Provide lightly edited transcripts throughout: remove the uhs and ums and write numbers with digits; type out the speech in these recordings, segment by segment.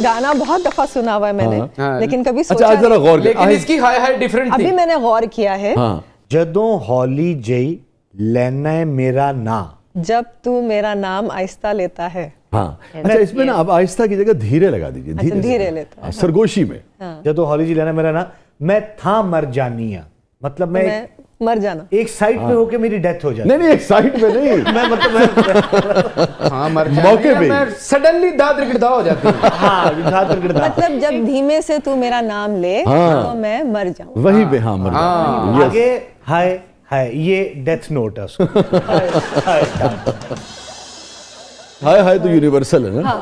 گانا بہت دفعہ سنا ہوا ہے میں نے, لیکن کبھی اچھا سوچا آج ذرا غور لیکن اس کی ہائی ہائی ڈیفرنٹ تھی. ابھی میں نے غور کیا ہے. جدوں ہولی جئی لینا ہے میرا نام, جب تو میرا نام آہستہ لیتا ہے. ہاں اچھا اس میں نا آپ آہستہ کی جگہ دھیرے لگا دیجیے, دھیرے لیتا, سرگوشی میں. جدوں ہولی جی لینا میرا نام, میں تھا مر جانی ہاں, مطلب میں مر جانا, ایک سائٹ پہ ہو کے میری ڈیتھ ہو جاتی. نہیں ایک سائٹ پہ نہیں, میں مطلب ہاں مر موقع پہ سڈنلی داد رگڑدا ہو جاتی ہے. ہاں مطلب جب دھیمے سے تو میرا نام لے تو میں مر جاؤں. وہی پہ ہاں مر جاؤں. آگے ہائے ہائے, یہ ڈیتھ نوٹ ہے اس کو. ہائے ہائے تو یونیورسل ہے نا,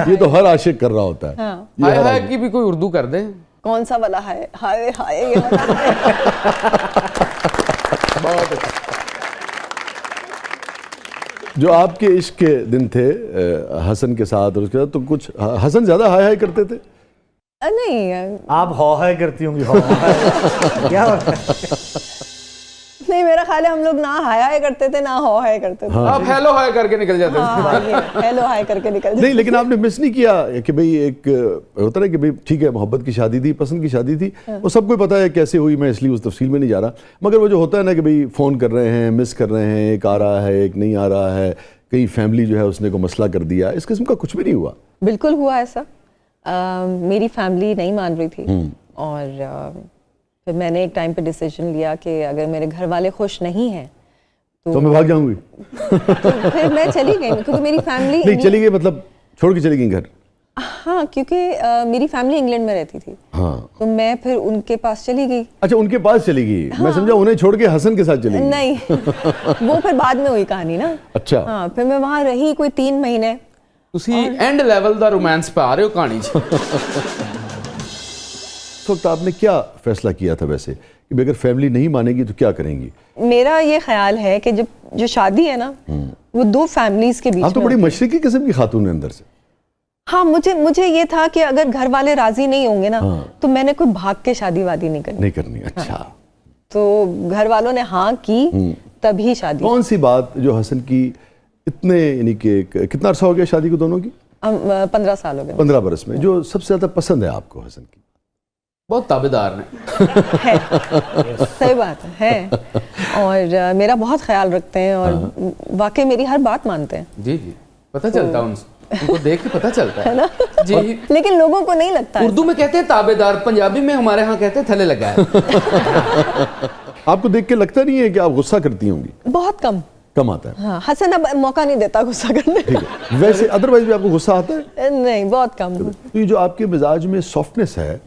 یہ تو ہر عاشق کر رہا ہوتا ہے. ہائے ہائے کی بھی کوئی اردو کر دیں. کون سا والا ہے ہائے ہائے, یہ والا بہت اچھا. جو آپ کے عشق کے دن تھے حسن کے ساتھ, اور اس کے ساتھ تو کچھ حسن زیادہ ہائے ہائے کرتے تھے؟ نہیں, آپ ہو ہائے کرتی ہوں گی, ہو کیا نہیں, میرا خیال ہے ہم لوگ نہ ہائے ہائے کرتے تھے نہ ہو ہائے کرتے تھے. آپ ہیلو ہائے کر کے نکل جاتے تھے. ہیلو ہائے کر کے نکل جاتے. نہیں لیکن آپ نے مس نہیں کیا کہ بھئی ایک ہوتا ہے کہ بھئی ٹھیک ہے محبت کی شادی تھی, پسند کی شادی تھی, وہ سب کو پتہ ہے کیسے ہوئی, میں اس لیے اس تفصیل میں نہیں جا رہا, مگر وہ جو ہوتا ہے نا کہ بھئی فون کر رہے ہیں, مس کر رہے ہیں, ایک آ رہا ہے ایک نہیں آ رہا ہے, کئی فیملی جو ہے اس نے کو مسئلہ کر دیا, اس قسم کا کچھ بھی نہیں ہوا؟ بالکل ہوا ایسا. میری فیملی نہیں مان رہی تھی, اور پھر میں نے ایک ٹائم پہ ڈیسیجن لیا کہ اگر میرے گھر والے خوش نہیں ہیں تو میں بھاگ جاؤں گی. پھر میں چلی گئی, کیونکہ میری فیملی نہیں چلی گئی مطلب چھوڑ کے چلی گئی گھر؟ ہاں, کیونکہ میری فیملی انگلینڈ میں رہتی تھی, تو میں پھر ان کے پاس چلی گئی. اچھا ان کے پاس چلی گئی, میں سمجھا انہیں چھوڑ کے حسن کے ساتھ چلی گئی. نہیں, وہ پھر بعد میں ہوئی کہانی نا. اچھا ہاں, پھر میں وہاں رہی کوئی 3 مہینے. تسی اینڈ لیول دا رومانس پہ آ رہے ہو کہانی چ. اس وقت آپ نے کیا فیصلہ کیا تھا ویسے کہ اگر فیملی نہیں مانے گی تو کیا کریں گی؟ میرا یہ خیال ہے کہ جو شادی ہے نا وہ 2 فیملیز کے بیچ میں. آپ تو بڑی مشرقی قسم کی خاتون ہیں اندر سے. ہاں, مجھے یہ تھا کہ اگر گھر والے راضی نہیں ہوں گے نا تو میں نے کوئی بھاگ کے شادی وادی نہیں کرنی. اچھا, تو گھر والوں نے ہاں کی تبھی شادی. کون سی بات جو حسن کی اتنے, یعنی کہ کتنا عرصہ ہو گیا شادی کو دونوں کی؟ 15 سال ہو گئے. 15 برس میں جو سب سے زیادہ پسند ہے آپ کو حسن کی؟ بہت تابعدار ہے. صحیح بات ہے, اور میرا بہت خیال رکھتے ہیں, اور واقعی میری ہر بات مانتے ہیں. جی جی, پتہ چلتا ہے ان کو دیکھ کے پتہ چلتا ہے نا جی. لیکن لوگوں کو نہیں لگتا. اردو میں کہتے ہیں تابعدار, پنجابی میں ہمارے ہاں کہتے ہیں تھلے لگا ہے. آپ کو دیکھ کے لگتا نہیں ہے کہ آپ غصہ کرتی ہوں گی؟ بہت کم آتا ہے. ہاں, حسن اب موقع نہیں دیتا غصہ کرنے. ویسے ادروائز بھی آپ کو غصہ آتا ہے؟ نہیں, بہت کم. تو یہ جو آپ کے مزاج میں سافٹنس ہے,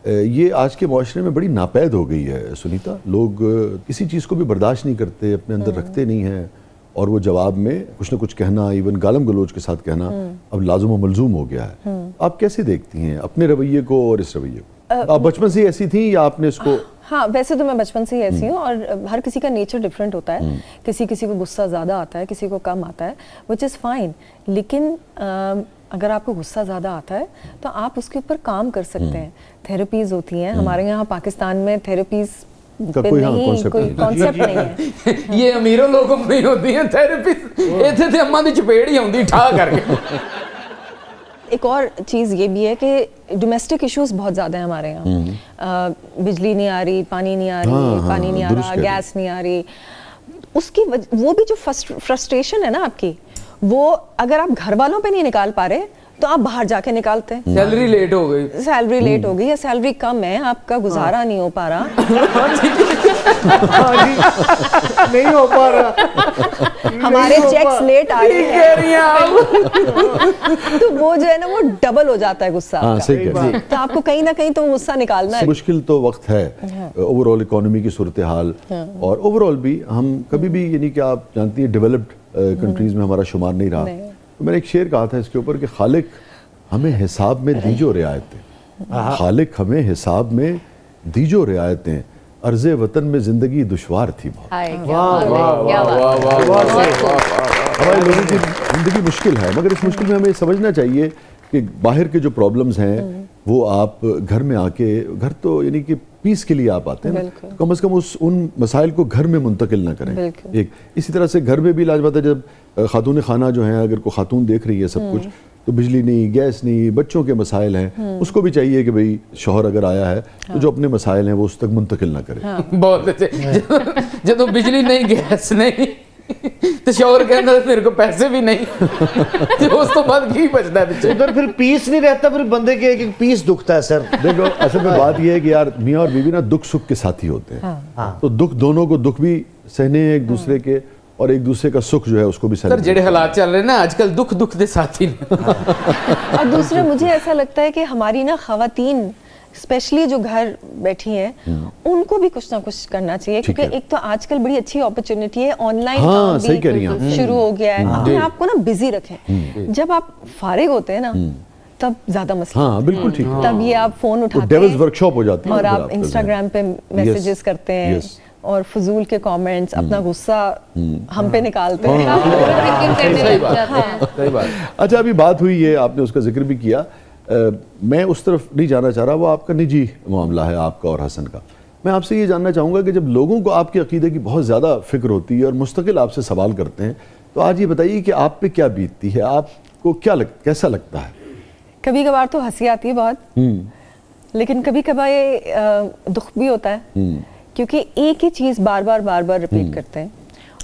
یہ آج کے معاشرے میں بڑی ناپید ہو گئی ہے سنیتا. لوگ کسی چیز کو بھی برداشت نہیں کرتے, اپنے اندر رکھتے نہیں ہیں, اور وہ جواب میں کچھ نہ کچھ کہنا, ایون گالم گلوچ کے ساتھ کہنا اب لازم و ملزوم ہو گیا ہے. آپ کیسے دیکھتی ہیں اپنے رویے کو اور اس رویے کو؟ آپ بچپن سے ایسی تھیں یا آپ نے اس کو؟ ہاں, ویسے تو میں بچپن سے ہی ایسی ہوں, اور ہر کسی کا نیچر ڈفرینٹ ہوتا ہے. کسی کو غصہ زیادہ آتا ہے, کسی کو کم آتا ہے, وچ از فائن. لیکن اگر آپ کو غصہ زیادہ آتا ہے تو آپ اس کے اوپر کام کر سکتے ہیں. تھیراپیز ہوتی ہیں ہمارے یہاں پاکستان میں, تھیراپیز کوئی کانسیپٹ نہیں ہے. یہ امیروں لوگوں میں نہیں ہوتی ہیں تھیراپیز, ایتھے تے اماں دی چپیڑ ہی ہوندی ٹھا کر کے. ایک اور چیز یہ بھی ہے کہ ڈومیسٹک ایشوز بہت زیادہ ہیں ہمارے یہاں. بجلی نہیں آ رہی, پانی نہیں آ رہا, گیس نہیں آ رہی. اس کی وہ بھی جو فرسٹریشن ہے نا آپ کی, وہ اگر آپ گھر والوں پہ نہیں نکال پا رہے تو آپ باہر جا کے نکالتے ہیں. سیلری لیٹ ہو گئی, یا سیلری کم ہے, آپ کا گزارا نہیں ہو پا رہا, نہیں ہو پا رہا, ہمارے چیکس لیٹ آ رہے ہیں, تو وہ جو ہے نا وہ ڈبل ہو جاتا ہے غصہ. تو آپ کو کہیں نہ کہیں تو غصہ نکالنا ہے. مشکل تو وقت ہے اوور آل اکانومی کی صورتحال, اور اوور آل بھی ہم کبھی بھی, یعنی کہ آپ جانتی ہیں ڈیولپڈ کنٹریز میں ہمارا شمار نہیں رہا. میں نے ایک شعر کہا تھا اس کے اوپر کہ خالق ہمیں حساب میں دیجو رعایتیں, خالق ہمیں حساب میں دیجو رعایتیں, عرض وطن میں زندگی دشوار تھی بہت. ہمارے لوگوں کی زندگی مشکل ہے, مگر اس مشکل میں ہمیں سمجھنا چاہیے کہ باہر کے جو پرابلمز ہیں وہ آپ گھر میں آ کے, گھر تو یعنی کہ پیس کے لیے آپ آتے ہیں, کم از کم ان مسائل کو گھر میں منتقل نہ کریں. ایک اسی طرح سے گھر میں بھی علاج بات ہے, جب خاتون خانہ جو ہیں, اگر کوئی خاتون دیکھ رہی ہے سب کچھ, تو بجلی نہیں, گیس نہیں, بچوں کے مسائل ہیں, اس کو بھی چاہیے کہ بھئی شوہر اگر آیا ہے تو جو اپنے مسائل ہیں وہ اس تک منتقل نہ کرے. بہت اچھے. جدو بجلی نہیں, گیس نہیں تو شوہر کہنا میرے کو پیسے بھی نہیں, تو اس تو بعد کی بچتا ہے پیچھے. ادھر پھر پیس نہیں رہتا, پھر بندے کے ایک پیس دکھتا ہے. سر دیکھو اصل میں بات یہ ہے کہ یار میاں اور بیوی نا دکھ سکھ کے ساتھی ہوتے ہیں, تو دکھ دونوں کو دکھ بھی سہنے ہیں ایک دوسرے کے, اور ایک دوسرے کا سکھ جو ہے اس کو بھی سہنے. سر جڑے حالات چل رہے ہیں نا آج کل, دکھ دے ساتھی. اور دوسرے مجھے ایسا لگتا ہے کہ ہماری نا خواتین اسپیشلی جو گھر بیٹھی ہیں ان کو بھی کچھ نہ کچھ کرنا چاہیے, کیونکہ ایک تو آج کل بڑی اچھی اپرچونٹی ہے, آن لائن کام بھی شروع ہو گیا ہے. اپنے آپ کو نا بزی رکھیں. جب آپ فارغ ہوتے ہیں نا تب زیادہ مسئلہ. ہاں بالکل ٹھیک. تب یہ آپ فون اٹھاتے ڈیولز ورک شاپ ہو جاتی ہے اور آپ انسٹاگرام پہ میسیجز کرتے ہیں اور فضول کے کامنٹس, اپنا غصہ ہم پہ نکالتے ہیں. اچھا ابھی بات ہوئی ہے, آپ نے اس کا ذکر بھی کیا, میں اس طرف نہیں جانا چاہ رہا, وہ آپ کا نجی معاملہ ہے آپ کا اور حسن کا. میں آپ سے یہ جاننا چاہوں گا کہ جب لوگوں کو آپ کے عقیدے کی بہت زیادہ فکر ہوتی ہے اور مستقل آپ سے سوال کرتے ہیں, تو آج یہ بتائیے کہ آپ پہ کیا بیتتی ہے, آپ کو کیسا لگتا ہے؟ کبھی کبھار تو ہنسی آتی ہے بہت, لیکن کبھی کبھار یہ دکھ بھی ہوتا ہے, کیونکہ ایک ہی چیز بار بار ریپیٹ کرتے ہیں.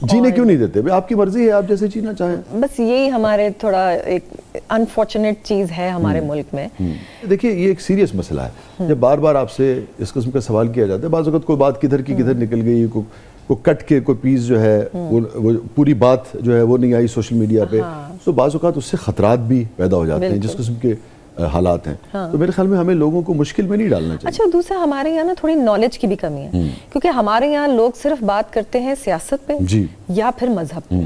جینے کیوں نہیں دیتے؟ آپ کی مرضی ہے, آپ جیسے جینا چاہیں. بس یہی ہمارے تھوڑا ایک انفارچونیٹ چیز ہے ہمارے ملک میں. دیکھیے یہ ایک سیریس مسئلہ ہے, جب بار بار آپ سے اس قسم کا سوال کیا جاتا ہے, بعض اوقات کوئی بات کدھر کی کدھر نکل گئی, کوئی کٹ کے کوئی پیس جو ہے وہ پوری بات جو ہے وہ نہیں آئی سوشل میڈیا پہ, تو بعض اوقات اس سے خطرات بھی پیدا ہو جاتے ہیں جس قسم کے حالات ہیں. تو میرے خیال میں ہمیں لوگوں کو مشکل میں نہیں ڈالنا چاہیے. اچھا دوسرا ہمارے یہاں نا تھوڑی نالج کی بھی کمی ہے, کیونکہ ہمارے یہاں لوگ صرف بات کرتے ہیں سیاست پہ یا پھر مذہب پہ,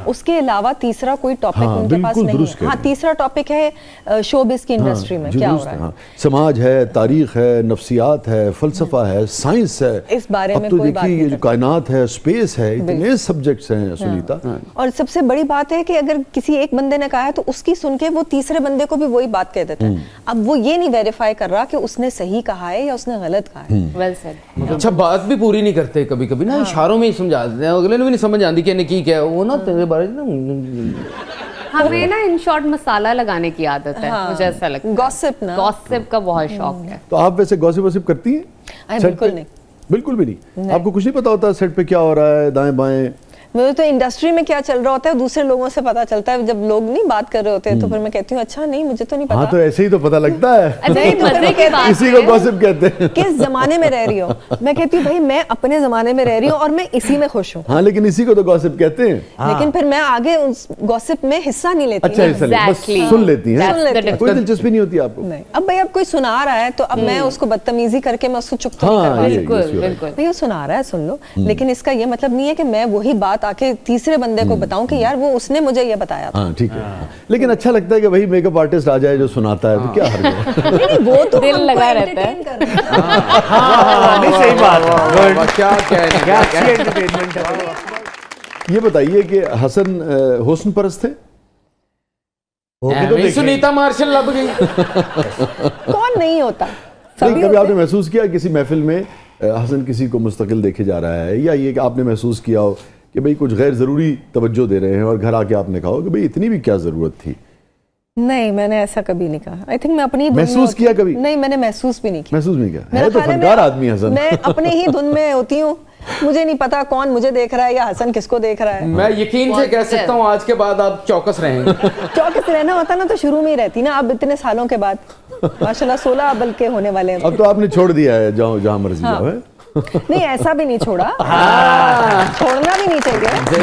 اس کے علاوہ تیسرا کوئی ٹاپک ان کے پاس نہیں ہے. ہاں تیسرا ٹاپک ہے شوبز کی انڈسٹری میں کیا ہو رہا ہے, سماج ہے, تاریخ ہے, نفسیات ہے, فلسفہ ہے, سائنس ہے, اس بارے میں اب تو کوئی بات دیکھیے نہیں. یہ جو کائنات ہے, اسپیس ہے, اتنے سبجیکٹس ہیں سنیتا. اور سب سے بڑی بات ہے کہ اگر کسی ایک بندے نے کہا ہے تو اس کی سن کے وہ تیسرے بندے کو بھی وہی بات کہہ دیتا ہے. اب وہ یہ نہیں ویریفائی کر رہا کہ اس نے صحیح کہا ہے یا اس نے غلط کہا ہے. Well said. اچھا بات بھی پوری نہیں کرتے کبھی کبھی نا, اشاروں میں ہی سمجھا دیتے ہیں, اگلے نے بھی نہیں سمجھ آتی کہ کی کیا وہ نا تیرے بارے میں. ہمیں نا ان شارٹ مسالہ لگانے کی عادت ہے, مجھے ایسا لگتا ہے. گوسپ نا, گوسپ کا بہت شوق ہے. تو آپ ویسے گوسپ وسپ کرتی ہیں؟ بالکل نہیں, بالکل بھی نہیں. آپ کو کچھ نہیں پتا ہوتا سیٹ پہ کیا ہو رہا ہے دائیں بائیں؟ مجھے تو انڈسٹری میں کیا چل رہا ہوتا ہے دوسرے لوگوں سے پتا چلتا ہے. جب لوگ نہیں بات کر رہے ہوتے تو پھر میں کہتی ہوں اچھا نہیں مجھے تو نہیں پتا. ہاں تو ایسے ہی تو پتا لگتا ہے, نہیں تو مزے کی بات اسی کو گوسپ کہتے ہیں. کس زمانے میں رہ رہی ہو, میں کہتی ہوں بھائی میں اپنے زمانے میں رہ رہی ہوں اور میں اسی میں خوش ہوں. ہاں لیکن اسی کو تو گوسپ کہتے ہیں. لیکن پھر میں آگے اس گوسپ میں حصہ نہیں لیتی. اچھا حصہ نہیں, بس سن لیتی ہیں, کوئی دلچسپی نہیں ہوتی آپ کو. اب بھائی اب کوئی سنا رہا ہے تو اب میں اس کو بدتمیزی کر کے میں اس کو چپ تو نہیں کروا سکتی. بھائی وہ سنا رہا ہے سن لو, لیکن اس کا یہ مطلب نہیں ہے کہ میں وہی بات آ کے تیسرے بندے کو بتاؤں کہ یار وہ اس نے مجھے یہ بتایا تھا. ہاں ٹھیک ہے, لیکن اچھا لگتا ہے کہ بھائی میک اپ آرٹسٹ آ جائے جو سناتا ہے, تو کیا حرج ہے. نہیں وہ تو دل لگا رہتا ہے. نہیں صحیح بات, کیا اچھی انٹرٹینمنٹ ہے. یہ بتائیے کہ حسن حسن پرست تھے؟ سنیتا مارشل لب گئی. کون نہیں ہوتا, کبھی آپ نے محسوس کیا کسی محفل میں حسن کسی کو مستقل دیکھے جا رہا ہے, یا یہ کہ آپ نے محسوس کیا ہو کہ بھئی کچھ غیر ضروری توجہ دے رہے ہیں اور گھر آ کے آپ نے کہا ہو کہ بھئی اتنی بھی کیا ضرورت تھی؟ نہیں میں نے ایسا کبھی نہیں کہا. آئی تھنک میں اپنی محسوس کیا کبھی؟ نہیں میں نے محسوس بھی نہیں کیا. محسوس نہیں کیا, ہے تو فنکار آدمی حسن. میں اپنے ہی دھن میں ہوتی ہوں, مجھے نہیں پتا کون مجھے دیکھ رہا ہے یا حسن کس کو دیکھ رہا ہے. میں یقین سے کہہ سکتا ہوں آج کے بعد آپ چوکس رہیں گے. چوکس رہنا ہوتا نا تو شروع میں ہی رہتی نا, اب اتنے سالوں کے بعد ماشاءاللہ 16 بلکہ ہونے والے ہیں. اب تو آپ نے چھوڑ دیا ہے جہاں مرضی جاؤ ہے. نہیں ایسا بھی نہیں چھوڑا, چھوڑنا بھی نہیں چاہیے.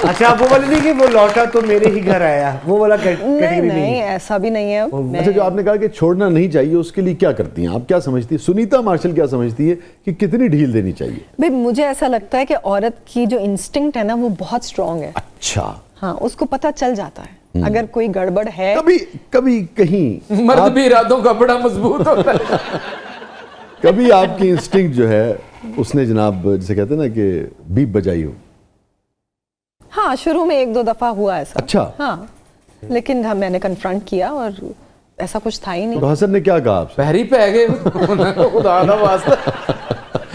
اچھا آپ وہ والی نہیں کہ وہ لوٹا تو میرے ہی گھر آیا, وہ والا نہیں نہیں ایسا بھی نہیں ہے. اچھا جو آپ نے کہا کہ چھوڑنا نہیں چاہیے, اس کے لیے کیا کرتی ہیں آپ, کیا سمجھتی ہیں سنیتا مارشل, کیا سمجھتی ہے کہ کتنی ڈھیل دینی چاہیے؟ بھائی مجھے ایسا لگتا ہے کہ عورت کی جو انسٹنکٹ ہے نا وہ بہت اسٹرانگ ہے. اچھا ہاں اس کو پتہ چل جاتا ہے اگر کوئی گڑبڑ ہے. کبھی کہیں مرد بھی ارادوں کا بڑا مضبوط ہوتا ہے. کبھی آپ کی انسٹنکٹ جو ہے اس نے جناب جسے کہتے ہیں نا کہ بیپ بجائی ہو؟ ہاں شروع میں 1-2 دفعہ ہوا ایسا. اچھا. ہاں لیکن میں نے کنفرنٹ کیا اور ایسا کچھ تھا ہی نہیں. تو حسن نے کیا کہا آپ سے؟ پہری پہ گئے خدا کا واسطہ.